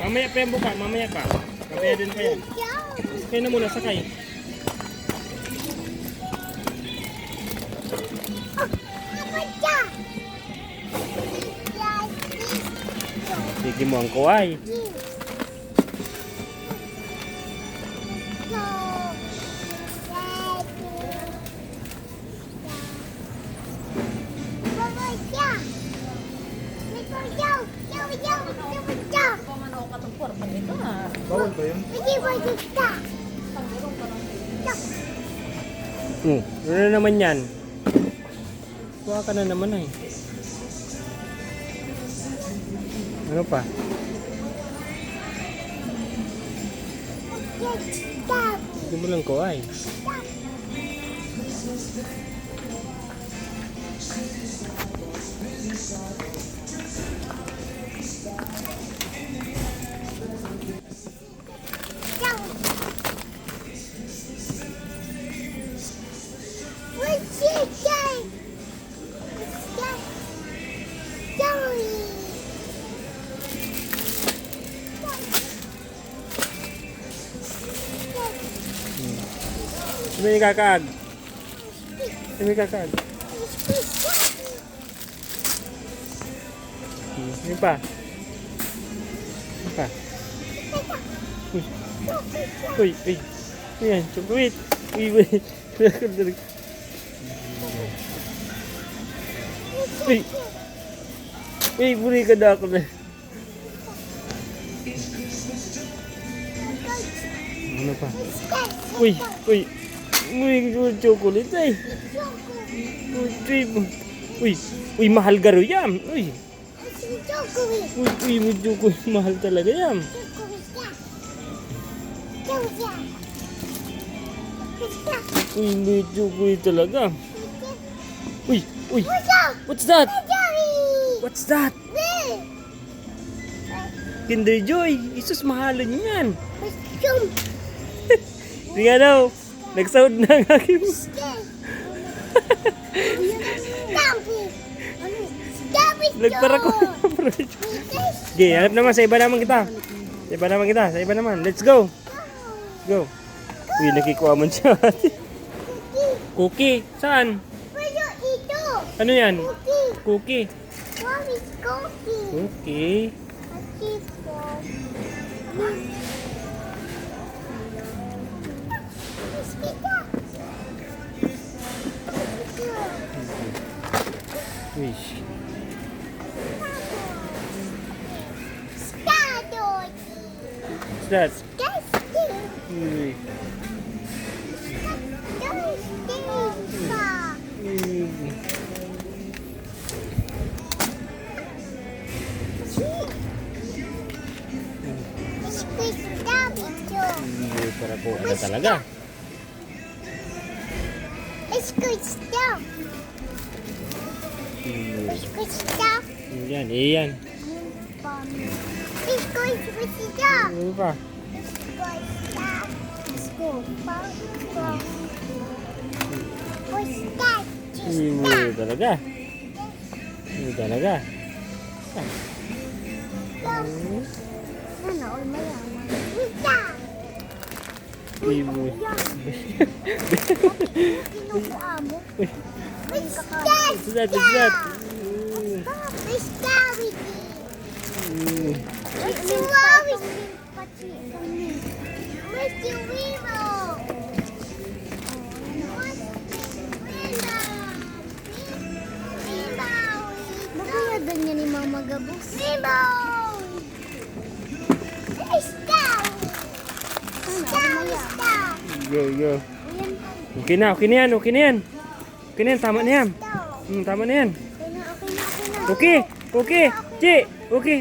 Mamaya pa yan buka, mamaya pa. Mamaya din pa yan. Sakay na muna, sakay. Sige mo ang kuway. Bawal ba yun? Ano na naman yan? Kuha ka na naman ay. Ano pa? Hindi mo lang kuha ay. Sino yung kakag? Sino yung kakag? Sino pa? Sino pa? Uy, uy. Ayan, wait. Wait. Uy. Uy, buri ka na ako na. Ano pa? Uy, uy. Uy, chocolate ay. Uy, uy, mahal garo yan. Uy. Uy, may chocolate. Mahal talaga yan. Uy, may chocolate talaga. Uy, uy. What's that? What's that? Kinder Joy. Isus, mahalan yan. Tingnan daw. Nag-sound na ang aking. Nagpara ko. Okay, hanap naman. Sa iba naman kita. Sa iba naman. Let's go. Go. Uy, nakikuha mo siya. Cookie. Saan? Ano yan? Cookie. Cookie. Wish. What's that? Uy. Para po ano talaga? Yan, iyan. Ano pa? Ini talaga. Ini talaga. Ibu. Zat. Ganyan ni Mama Gabos. Go. Okay na yan. Tama na yan. Tama na yan. Okay. Ci. Okay.